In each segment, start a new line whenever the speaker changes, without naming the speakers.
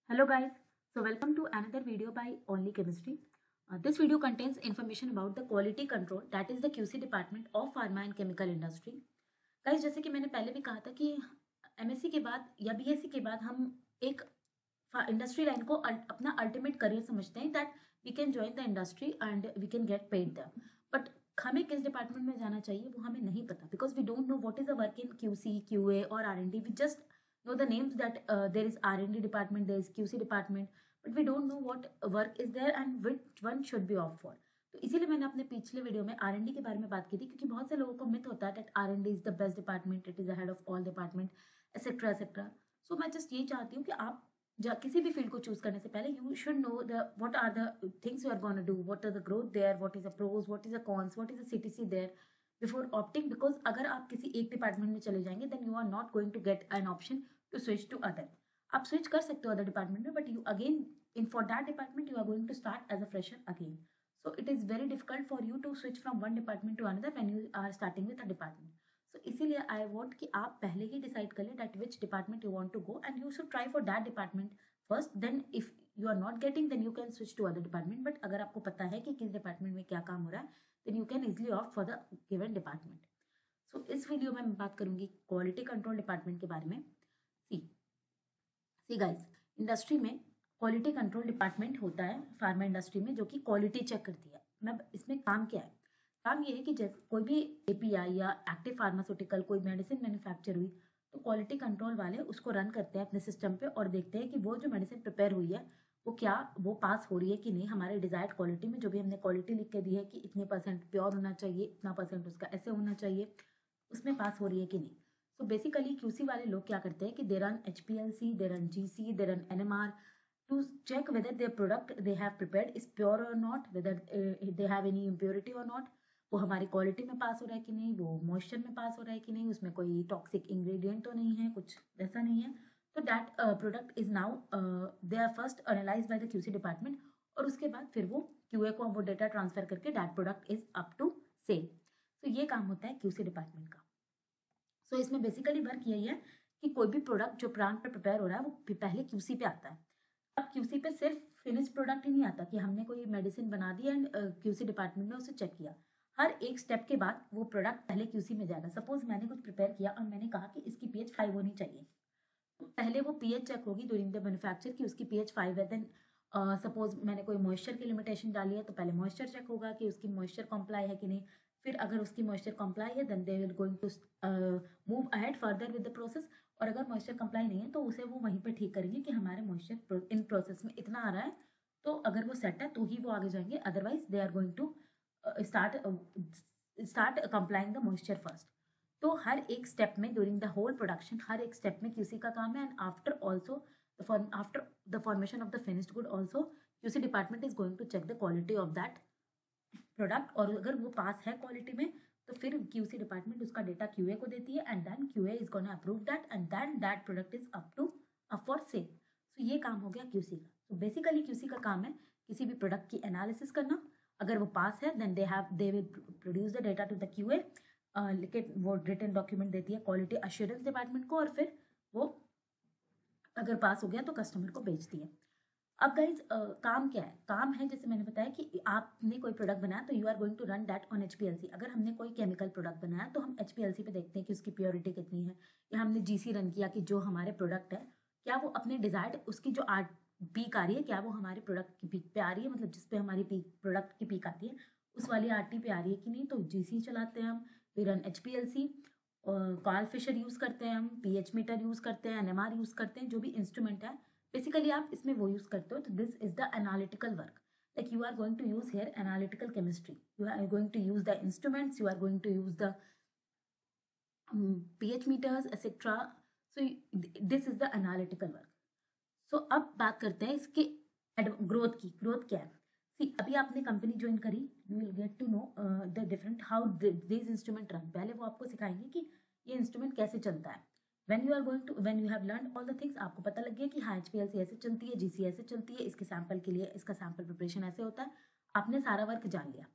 Hello guys, so welcome to another video by Only Chemistry. This video contains information about the quality control, that is the QC department of pharma and chemical industry. Guys, जैसे कि मैंने पहले भी कहा था कि MSc के बाद या BSc के बाद हम एक इंडस्ट्री लाइन को अपना अल्टीमेट करियर समझते हैं, that we can join the industry and we can get paid there. But हमें किस डिपार्टमेंट में जाना चाहिए वो हमें नहीं पता, because we don't know what is a work in QC, QA और R&D. We just know the names that there is R&D department, there is QC department, but we don't know what work is there and which one should be opt for. तो इसीलिए मैंने अपने पिछले video में R&D के बारे में बात की थी, क्योंकि बहुत से लोगों को मिथ होता है that R&D is the best department, it is the head of all department, etc etc. सो मैं जस्ट ये चाहती हूँ कि आप किसी भी फील्ड को चूज करने से पहले you should know the what are the things you are gonna do, what are the growth there, what is the pros, what is the cons, what is the CTC there before opting. Because अगर आप किसी एक department में चले जाएंगे then you are not going to get an option to switch to other. आप switch कर सकते हो other department में, but you again in for that department you are going to start as a fresher again. So it is very difficult for you to switch from one department to another when you are starting with a department. So इसीलिए I want कि आप पहले ही decide कर लें that which department you want to go and you should try for that department first. Then if you are not getting then you can switch to other department. But अगर आपको पता है कि किस department में क्या काम हो रहा है then you can easily opt for the given department. So इस वीडियो में मैं बात करूंगी क्वालिटी कंट्रोल डिपार्टमेंट के बारे में. सी गाइस, इंडस्ट्री में क्वालिटी कंट्रोल डिपार्टमेंट होता है फार्मा इंडस्ट्री में, जो कि क्वालिटी चेक करती है. मैं इसमें काम क्या है, काम ये है कि जैसे कोई भी API या एक्टिव फार्मास्यूटिकल कोई मेडिसिन मैन्युफैक्चर हुई तो क्वालिटी कंट्रोल वाले उसको रन करते हैं अपने सिस्टम पे और देखते हैं कि वो जो मेडिसिन प्रिपेयर हुई है वो पास हो रही है कि नहीं हमारे डिजायर्ड क्वालिटी में. जो भी हमने क्वालिटी लिख के दी है कि इतने % प्योर होना चाहिए, इतना % उसका ऐसे होना चाहिए, उसमें पास हो रही है कि नहीं. So basically QC वाले लोग क्या करते हैं कि they run HPLC, they run GC, they run NMR to check whether their product they have prepared is pure or not, whether they have any impurity or not. वो हमारी quality में पास हो रहा है कि नहीं, वो मॉइस्चर में पास हो रहा है कि नहीं, उसमें कोई टॉक्सिक इंग्रेडिएंट तो नहीं है, कुछ ऐसा नहीं है. तो that product is now they are first analyse by the QC department और उसके बाद फिर वो QA को वो डेटा ट्रांसफर करके that product is up to sale. तो ये काम होता है QC डिपार्टमेंट का. सो इसमें बेसिकली वर्क यही है कि कोई भी प्रोडक्ट जो प्लांट पे प्रिपेयर हो रहा है वो पहले QC पे आता है. अब QC पे सिर्फ फिनिश प्रोडक्ट ही नहीं आता कि हमने कोई मेडिसिन बना दी एंड QC डिपार्टमेंट में उसे चेक किया. हर एक स्टेप के बाद वो प्रोडक्ट पहले QC में जाएगा. सपोज मैंने कुछ प्रिपेयर किया और मैंने कहा कि इसकी pH 5 होनी चाहिए, तो पहले वो pH चेक होगी ड्यूरिंग द मैन्युफैक्चर कि उसकी pH 5 है. देन सपोज मैंने कोई मॉइस्चर की लिमिटेशन डाली है तो पहले मॉइस्चर चेक होगा कि उसकी मॉइस्चर कॉम्प्लाई है कि नहीं. फिर अगर उसकी मॉइस्चर कंप्लाई है then they will going to move ahead further with the process. और अगर मॉइस्चर कंप्लाई नहीं है तो उसे वो वहीं पे ठीक करेंगे कि हमारे मॉइस्चर इन प्रोसेस में इतना आ रहा है, तो अगर वो सेट है तो ही वो आगे जाएंगे, otherwise they are going to start complying the moisture first. तो हर एक स्टेप में ड्यूरिंग द होल प्रोडक्शन हर एक स्टेप में QC का काम है. And after the formation of the finished good also QC department is going to check the quality of that product. और अगर वो पास है क्वालिटी में तो फिर QC डिपार्टमेंट उसका डेटा QA को देती है and then QA is gonna approve that and then that product is up for sale. So ये काम हो गया QC का. तो बेसिकली QC का काम है किसी भी प्रोडक्ट की एनालिसिस करना. अगर वो पास है then they will produce the data to the QA, लेकिन वो रिटन डॉक्यूमेंट देती है क्वालिटी अश्योरेंस डिपार्टमेंट को और फिर वो अगर पास हो गया तो कस्टमर को बेचती है. अब गाइज काम क्या है, काम है जैसे मैंने बताया कि आपने कोई प्रोडक्ट बनाया तो you are going to run that on HPLC. अगर हमने कोई केमिकल प्रोडक्ट बनाया तो हम HPLC पे देखते हैं कि उसकी प्योरिटी कितनी है, या हमने GC रन किया कि जो हमारे प्रोडक्ट है क्या वो अपने डिजायर्ड उसकी जो पीक आ रही है क्या वो हमारे प्रोडक्ट की पीक पे आ रही है, मतलब जिस पे हमारी प्रोडक्ट की पीक आती है उस वाली RT पे आ रही है कि नहीं. तो GC चलाते हैं हम, we run HPLC, Karl Fischer use करते हैं हम, pH मीटर यूज करते हैं, NMR यूज करते हैं, जो भी इंस्ट्रूमेंट है बेसिकली आप इसमें वो यूज करते हो. तो this is the analytical work, like you are going to use here analytical chemistry, you are going to use the instruments, you are going to use the pH meters etc. So this is the analytical work. So अब बात करते हैं इसके growth की. Growth क्या है, see अभी आपने कंपनी ज्वाइन करी, you will get to know the different how this instrument run. पहले वो आपको सिखाएंगे कि ये इंस्ट्रूमेंट कैसे चलता है. when you have learned all the things, आपको पता लग गया कि हाँ HPLC ऐसे चलती है, GC ऐसे चलती है, इसके सैंपल के लिए इसका सैंपल प्रिपरेशन ऐसे होता है, आपने सारा वर्क जान लिया.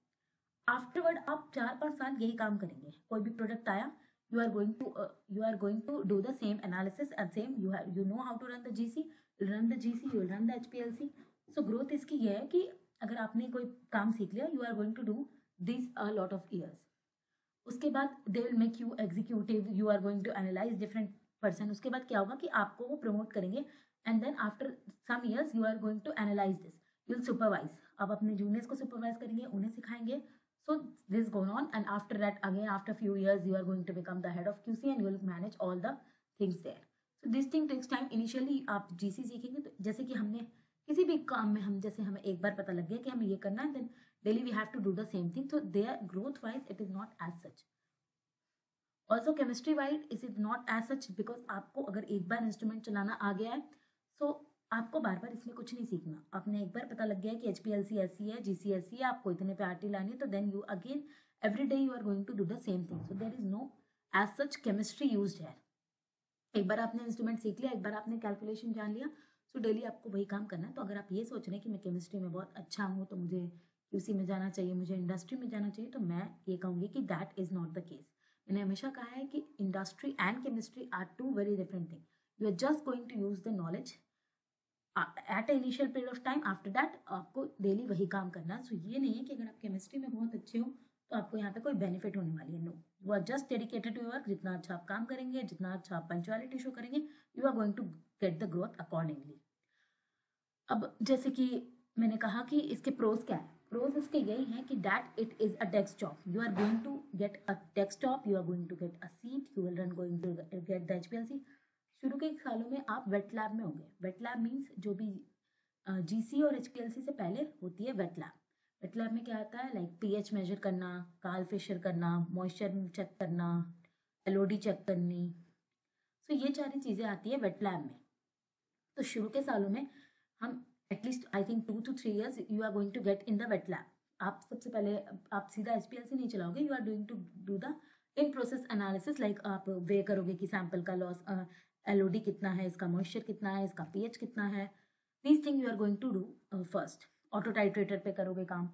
आफ्टरवर्ड आप 4-5 साल यही काम करेंगे. कोई भी प्रोडक्ट आया you are going to do the same analysis and same you know how to run the GC, you'll run the GC, you'll run the HPLC. So growth इसकी ये है कि अगर आपने कोई काम सीख लिया, you are going to do this a lot of years. उसके बाद they will make you executive, you are going to analyse different person. उसके बाद क्या होगा कि आपको वो प्रमोट करेंगे and then after some years you are going to analyse this, you will supervise. आप अपने जूनियर्स को सुपरवाइज करेंगे, उन्हें सिखाएंगे. So this goes on, and after that again after few years you are going to become the head of QC and you will manage all the things there. So this thing takes time. Initially आप GC सीखेंगे तो जैसे कि हमने किसी भी काम में हम जैसे हमें एक बार पता लग गया कि हमें ये करना है, then daily we have to do the same thing. So their growth wise it is not as such. Also chemistry wise is it not as such because आपको अगर एक बार इंस्ट्रूमेंट चलाना आ गया है so आपको बार बार इसमें कुछ नहीं सीखना. आपने एक बार पता लग गया कि HPLC ऐसी है, GC ऐसी है, आपको इतने पे RT लानी है, तो then you again every day you are going to do the same thing. So there is no as such chemistry used है. एक बार आपने इंस्ट्रूमेंट सीख लिया, एक बार आपने कैलकुलेशन जान लिया, सो डेली आपको वही काम करना है. तो अगर आप ये सोच रहे हैं कि मैं केमिस्ट्री में बहुत अच्छा हूँ तो मुझे QC में जाना चाहिए, मुझे इंडस्ट्री में जाना चाहिए, तो मैं ये कहूँगी कि that is not the case. मैंने हमेशा कहा है कि industry and chemistry are two very different thing. You are just going to use the knowledge at a initial period of time. After that आपको डेली वही काम करना है. सो ये नहीं है कि अगर आप केमिस्ट्री में बहुत अच्छे हो तो आपको यहाँ पे कोई बेनिफिट होने वाली है. No, you are just dedicated to work. जितना अच्छा आप काम करेंगे, जितना अच्छा आप पंक्चुअलिटी शो करेंगे, you are going to get the growth accordingly. अब जैसे कि मैंने कहा कि इसके प्रोज क्या है. प्रोज इसके यही है कि that it is a desk job. You are going to get a desk job, you are going to get a seat, you will going to get the HPLC. शुरू के सालों में आप वेट लैब में होंगे. वेट लैब मीन्स जो भी GC और HPLC से पहले होती है वेट लैब. वेट लैब में क्या आता है, लाइक pH मेजर करना, कार्ल फिशर करना, मॉइस्चर चेक करना, LOD चेक करनी. सो ये सारी चीज़ें आती है वेट लैब में. तो शुरू के सालों में हम at least I think 2 to 3 years you are going to get in the wet lab. आप सबसे पहले आप सीधा HPLC नहीं चलाओगे, you are going to do the in process analysis. Like आप वे करोगे कि सैंपल का लॉस, LOD कितना है, इसका मॉइस्चर कितना है, इसका pH कितना है. These thing you are going to do first. Auto titrator पे करोगे काम.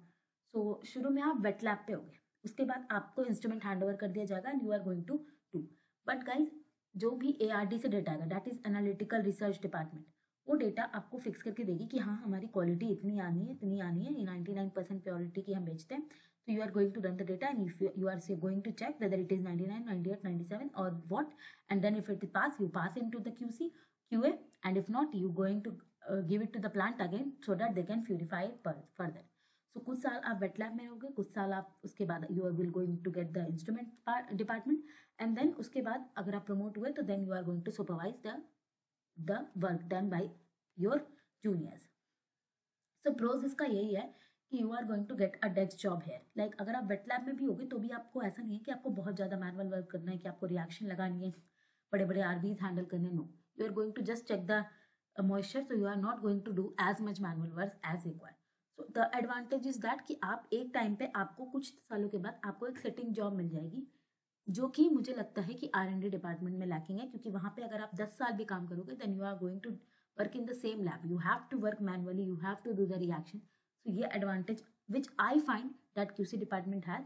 सो शुरू में आप वेट लैब पे होगे. उसके बाद आपको इंस्ट्रूमेंट हैंड ओवर कर दिया जाएगा and you are going to do. But guys जो भी ARD से डेटा आएगा, that is analytical research department, वो डेटा आपको फिक्स करके देगी कि हाँ हमारी क्वालिटी इतनी आनी है, इतनी आनी है, 99% प्योरिटी की हम बेचते हैं. So you are going to run the data and if you are say going to check whether it is 99, 98, 97 or what, and then if it pass, you pass into the QC, QA, and if not, you going to give it to the plant again so that they can purify it further. So कुछ साल आप wait lab में रहोगे, कुछ साल आप उसके बाद you will going to get the instrument department, and then उसके बाद अगर आप प्रमोट हुए तो then you are going to supervise the work done by your juniors. So pros इसका यही है कि you are going to get a desk job here. Like अगर आप वेट लैब में भी होगे तो भी आपको ऐसा नहीं है कि आपको बहुत ज़्यादा मैनुअल वर्क करना है, कि आपको रिएक्शन लगानी है, बड़े बड़े RBs हैंडल करने. No, you are going to just check the moisture. So you are not going to do as much manual work as required. So the advantage is that कि आप एक टाइम पे आपको कुछ सालों के बाद आपको एक सेटिंग जॉब मिल जाएगी, जो कि मुझे लगता है कि R&D डिपार्टमेंट में लैकिंग है. क्योंकि वहाँ पे अगर आप 10 साल भी काम करोगे then you are going to work in the same lab. You have to work manually, you have to do the reaction. So ये advantage which I find that QC department has,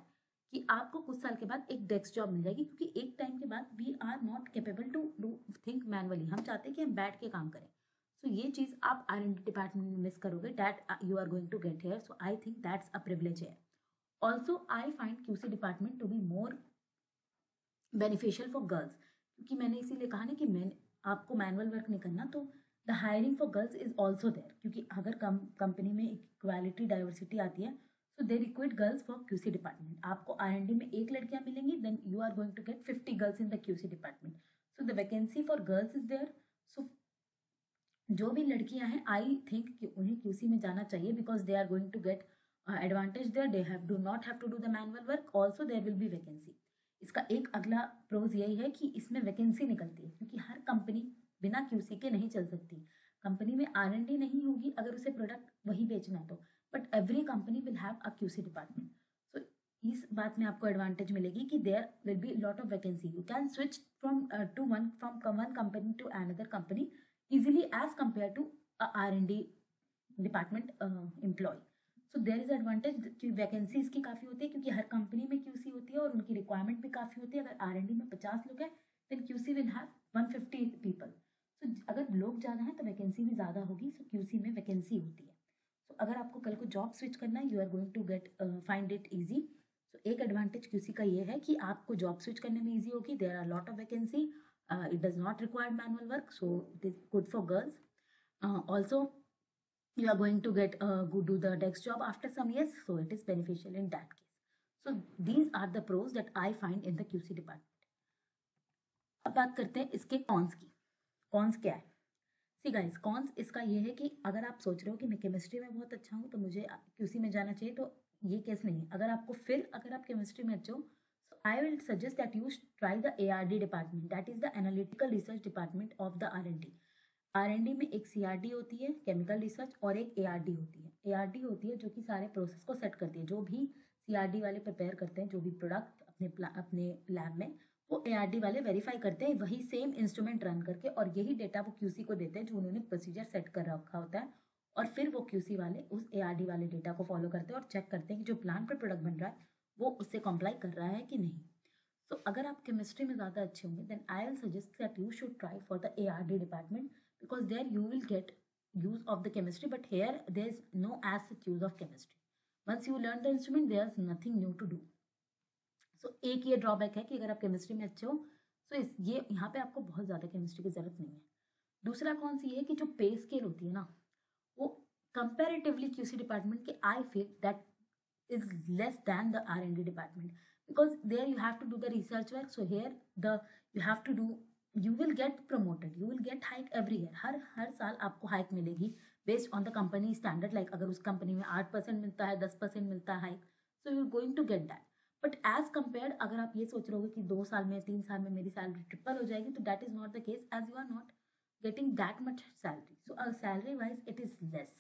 कि आपको कुछ साल के बाद एक डेस्क जॉब मिल जाएगी. क्योंकि एक टाइम के बाद we are not capable to do think manually. हम चाहते हैं कि हम बैठ के काम करें. सो ये चीज़ आप R&D डिपार्टमेंट में मिस करोगे, that you are going to get here. So I think that's a privilege here. Also I find QC department to be more beneficial for girls. क्योंकि मैंने इसीलिए कहा ना कि मैंने आपको मैनुअल वर्क नहीं करना, तो the hiring for girls is also there. क्योंकि अगर कंपनी में इक्वालिटी डाइवर्सिटी आती है so they required girls for QC department. आपको R&D में 1 लड़कियां मिलेंगी, then you are going to get 50 girls in the QC department. So the vacancy for girls is there. So जो भी लड़कियां हैं आई थिंक कि उन्हें QC में जाना चाहिए, because they are going to get advantage there. They have do not have to do the manual work. Also there will be vacancy. इसका एक अगला प्रोज यही है कि इसमें वैकेंसी निकलती है, क्योंकि हर कंपनी बिना QC के नहीं चल सकती. कंपनी में R&D नहीं होगी अगर उसे प्रोडक्ट वही बेचना है तो, but every company will have a QC department. So इस बात में आपको एडवांटेज मिलेगी कि there will be lot of vacancy. You can switch from one company to another company easily as compared to a R&D department employee. So there is advantage कि vacancy इसकी काफ़ी होती है, क्योंकि हर कंपनी में क्यूसी होती है और उनकी रिक्वायरमेंट भी काफ़ी होती है। अगर आर&डी में 50 लोग हैं then QC will have 150 people. So अगर लोग ज़्यादा हैं तो वैकेंसी भी ज़्यादा होगी, सो क्यूसी में वैकेंसी होती है। सो अगर आपको कल को जॉब स्विच करना है, you are going to get find it easy. So एक एडवांटेज क्यूसी का ये है कि आपको जॉब स्विच करने में ईजी होगी। There are lot of vacancy, it does not require manual work, so it is good for girls. Also you are going to get go do the desk job after some years, so it is beneficial in that case. So these are the pros that I find in the QC department. अब बात करते हैं इसके cons की। Cons क्या है? See guys, cons इसका ये है कि अगर आप सोच रहे हो कि मैं केमिस्ट्री में बहुत अच्छा हूँ तो मुझे क्यूसी में जाना चाहिए, तो ये केस नहीं है। अगर आप केमिस्ट्री में अच्छे हो, so I will suggest that you try the ARD department, that is the Analytical Research Department of the R&D. R&D में एक CRD होती है, केमिकल रिसर्च, और एक ARD होती है। ARD होती है जो कि सारे प्रोसेस को सेट करती है। जो भी CRD वाले प्रिपेयर करते हैं, जो भी प्रोडक्ट अपने लैब में, वो ARD वाले वेरीफाई करते हैं वही सेम इंस्ट्रूमेंट रन करके, और यही डेटा वो QC को देते हैं जो उन्होंने प्रोसीजर सेट कर रखा होता है। और फिर वो QC वाले उस ARD वाले डेटा को फॉलो करते हैं और चेक करते हैं कि जो प्लान पर प्रोडक्ट बन रहा है वो उससे कॉम्प्लाई कर रहा है कि नहीं। तो अगर आप केमिस्ट्री में ज़्यादा अच्छे होंगे then I will suggest that you should try for the ARD department, because there you will get use of the chemistry, but here there is no as such use of chemistry. Once you learn the instrument there is nothing new to do. So एक ये drawback है कि अगर आप chemistry में अच्छे हो तो ये यहाँ पे आपको बहुत ज़्यादा केमिस्ट्री की ज़रूरत नहीं है। दूसरा कौन सी है कि जो पे स्केल होती है ना, वो कंपेरेटिवली क्यूसी डिपार्टमेंट के I feel that is less than the R&D department, because there you have to do the research work. So here you will get promoted, you will get hike every year. हर साल आपको hike मिलेगी based on the company standard. Like अगर उस company में 8% मिलता है, 10% मिलता है hike, so you are going to get that. But as compared, अगर आप ये सोच रहे हो कि 2 साल में 3 साल में मेरी सैलरी ट्रिपल हो जाएगी, तो that is not the case, as you are not getting that much salary. So salary wise it is less.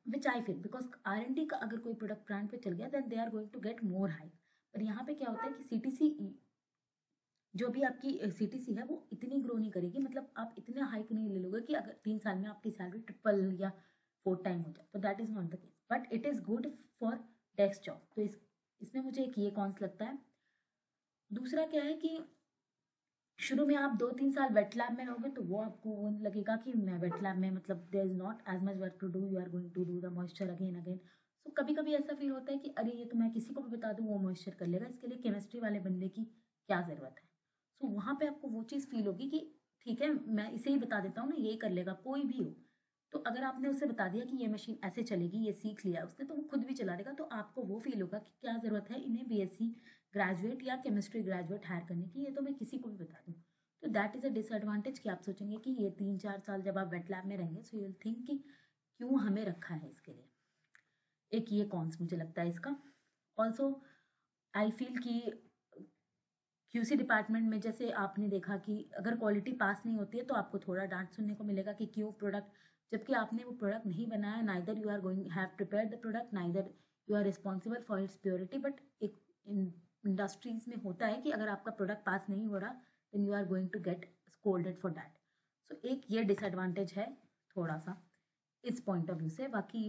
Which I feel, because R&D का अगर कोई प्रोडक्ट ब्रांड पे चल गया then they are going to get more hike. पर यहाँ पे क्या होता है कि CTC, जो भी आपकी CTC है वो इतनी ग्रो नहीं करेगी, मतलब आप इतना हाइक नहीं ले लोगे कि अगर 3 साल में आपकी सैलरी ट्रिपल या 4 टाइम हो जाए, तो that is not the case. But it is good for desk job. तो इसमें मुझे एक ये कॉन्स लगता है। दूसरा क्या है कि शुरू में आप 2-3 साल वेट लैब में रहोगे तो वो आपको वो लगेगा कि मैं वेट लैब में, मतलब there is not as much work to do, you are going to do the moisture again again. So कभी कभी ऐसा फील होता है कि अरे ये तो मैं किसी को भी बता दूँ वो मॉइस्चर कर लेगा, इसके लिए केमिस्ट्री वाले बंदे की क्या ज़रूरत है। सो वहाँ पे आपको वो चीज़ फील होगी कि ठीक है मैं इसे ही बता देता हूँ ना, यही कर लेगा, कोई भी हो। तो अगर आपने उसे बता दिया कि ये मशीन ऐसे चलेगी, ये सीख लिया उसने, तो वो खुद भी चला देगा, तो आपको वो फील होगा कि क्या ज़रूरत है इन्हें BSc ग्रेजुएट या केमिस्ट्री ग्रेजुएट हायर करने की, ये तो मैं किसी को भी बता दूँ। तो दैट इज़ अ डिसएडवांटेज कि आप सोचेंगे कि ये 3-4 साल जब आप वेट लैब में रहेंगे, सो यू विल थिंक कि क्यों हमें रखा है इसके लिए। एक ये कॉन्स मुझे लगता है इसका। ऑल्सो आई फील कि QC डिपार्टमेंट में जैसे आपने देखा कि अगर क्वालिटी पास नहीं होती है तो आपको थोड़ा डांट सुनने को मिलेगा कि क्यों प्रोडक्ट, जबकि आपने वो प्रोडक्ट नहीं बनाया, neither you are going have prepared the product, neither you are responsible for its purity. But एक इंडस्ट्रीज में होता है कि अगर आपका प्रोडक्ट पास नहीं हो रहा then you are going to get scolded for that. So एक ये डिसएडवांटेज है थोड़ा सा इस पॉइंट ऑफ व्यू से। बाकी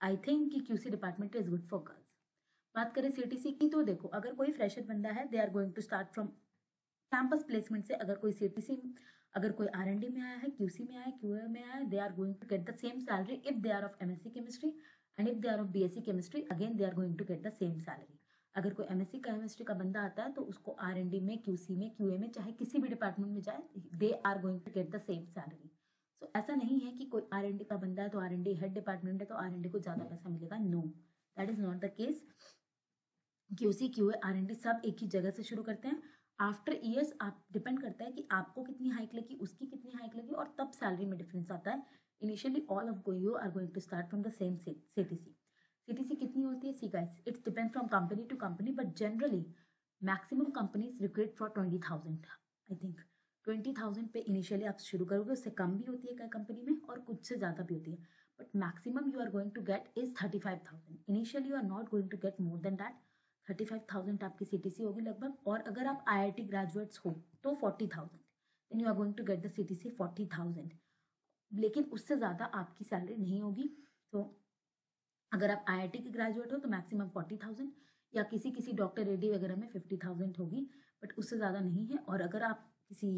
आई थिंक कि QC department is good for girls. बात करें CTC की, तो देखो अगर कोई फ्रेशर बंदा है they are going to start from campus placement से। अगर कोई CTC, अगर कोई R&D में आया है, QC में आया है, QA में आया है, they are going to get the same salary if they are of MSc chemistry, and if they are of BSc chemistry again they are going to get the same salary. अगर कोई MSc chemistry का बंदा आता है तो उसको R&D में, QC में, QA में, चाहे किसी भी डिपार्टमेंट में जाए, they are going to get the same salary. So ऐसा नहीं है कि कोई R&D का बंदा है तो R&D हेड डिपार्टमेंट है तो R&D को ज़्यादा पैसा मिलेगा, no, that is not the case. QC, QA, R&D सब एक ही जगह से शुरू करते हैं। आफ्टर ईयर्स आप डिपेंड करता है कि आपको कितनी हाइक लगी, उसकी कितनी हाइक लगी, और तब सैलरी में डिफरेंस आता है। Initially all of you are going to start from the same CTC कितनी होती है? See guys, it's depend from company to company, but generally maximum companies recruit for 20,000। I think 20,000 पे इनिशियली आप शुरू करोगे, उससे कम भी होती है कई कंपनी में और कुछ से ज़्यादा भी होती है, but maximum you are going to get is 35,000। Initially you are not going to get more than that. 35,000 आपकी CTC होगी लगभग, और अगर आप IIT ग्रेजुएट्स हो तो 40,000, then you are going to get the CTC 40,000, लेकिन उससे ज़्यादा आपकी सैलरी नहीं होगी। तो अगर आप IIT के ग्रेजुएट हो तो मैक्सिमम 40,000, या किसी किसी डॉक्टर रेड्डी वगैरह में 50,000 होगी, बट उससे ज़्यादा नहीं है। और अगर आप किसी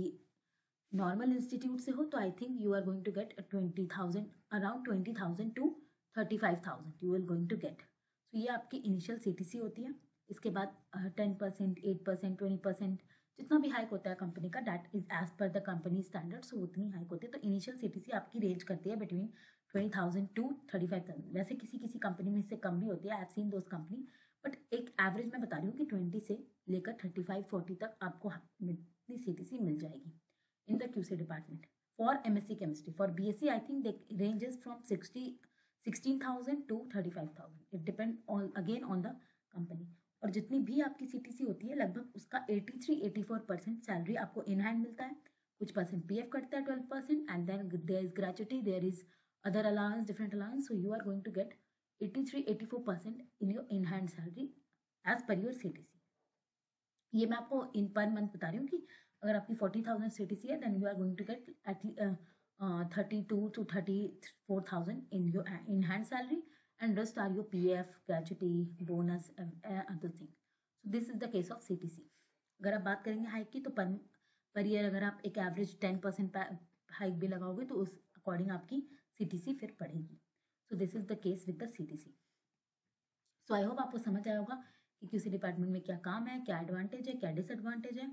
नॉर्मल इंस्टीट्यूट से हो तो I think you are going to get 20,000, around 20,000 to 35,000 you will going to get. तो ये आपकी इनिशियल CTC होती है। इसके बाद 10%, 8%, 20% जितना भी हाइक होता है कंपनी का, that is as per the company standard, so उतनी हाइक होती है। तो इनिशियल CTC आपकी रेंज करती है बिटवीन 20,000 टू 35,000। वैसे किसी किसी कंपनी में इससे कम भी होती है, I have seen those company, but एक एवरेज मैं बता रही हूँ कि 20 से लेकर 35-40 तक आपको CTC मिल जाएगी in the QC department. For MSc Chemistry, for BSc, I think the ranges from 16,000 to 35,000. It depends on again on the company. और जितनी भी आपकी CTC होती है लगभग उसका 83-84% सैलरी आपको इन हैंड मिलता है। कुछ परसेंट PF कटता है 12%, and then there is gratuity, there is other allowance, different allowance, so you are going to get 83-84% in your in hand salary as per your CTC। ये मैं आपको इन per month बता रही हूँ कि अगर आपकी 40,000 CTC है, then you are going to get at 32 to 34,000 in your in hand salary, and rest are your PF, gratuity, bonus, other thing. So this is the case of CTC. अगर आप बात करेंगे हाइक की, तो per year अगर आप एक average 10% hike भी लगाओगे तो उस अकॉर्डिंग आपकी CTC फिर बढ़ेगी। So this is the case with the CTC। So I hope आपको समझ आया होगा कि किसी डिपार्टमेंट में क्या काम है, क्या एडवांटेज है, क्या डिसएडवांटेज है।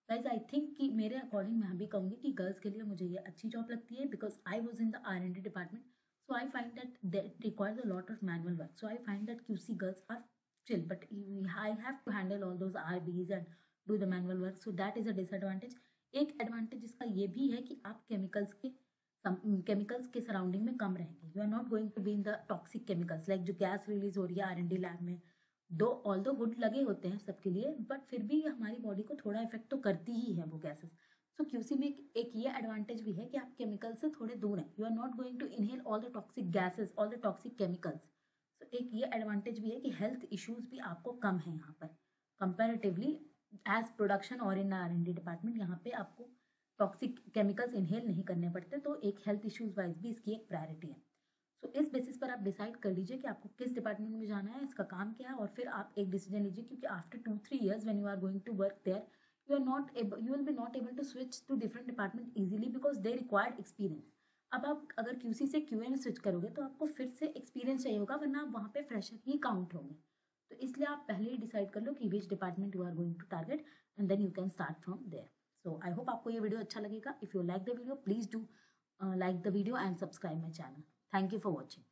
गाइज आई थिंक कि मेरे अकॉर्डिंग मैं भी कहूँगी कि गर्ल्स के लिए मुझे ये अच्छी जॉब लगती है, because I was in the R&D department, so I find that requires a lot of manual work, so I find that QC girls are chill, but I have to handle all those RBs and do the manual work, so that is a disadvantage. एक advantage इसका ये भी है कि आप chemicals के surrounding में कम रहेंगे। You are not going to be in the toxic chemicals, like जो गैस रिलीज हो रही है R&D लैब में, दो ऑल दो गुड लगे होते हैं सबके लिए, बट फिर भी हमारी बॉडी को थोड़ा इफेक्ट तो करती ही है वो गैसेस। सो QC में एक ये एडवांटेज भी है कि आप केमिकल से थोड़े दूर हैं, you are not going to inhale all the toxic gases, all the toxic chemicals. So एक ये एडवांटेज भी है कि हेल्थ इश्यूज भी आपको कम है यहाँ पर कंपेरेटिवली एज प्रोडक्शन, और इन R&D डिपार्टमेंट यहाँ पे आपको टॉक्सिक केमिकल्स इनहेल नहीं करने पड़ते, तो एक हेल्थ इश्यूज वाइज भी इसकी एक प्रायोरिटी है। सो इस बेसिस पर आप डिसाइड कर लीजिए कि आपको किस डिपार्टमेंट में जाना है, इसका काम क्या है, और फिर आप एक डिसीजन लीजिए, क्योंकि after 2-3 years when you are going to work there, you will be not able to switch to different department easily because they required experience. अब आप अगर QC से QA में स्विच करोगे तो आपको फिर से एक्सपीरियंस चाहिए होगा, वरना आप वहाँ पे फ्रेशर ही काउंट होंगे। तो इसलिए आप पहले ही डिसाइड कर लो कि which department you are going to target, and then you can start from there. So I hope आपको ये वीडियो अच्छा लगेगा। If you like the video, please do like the video and subscribe my channel. Thank you for watching.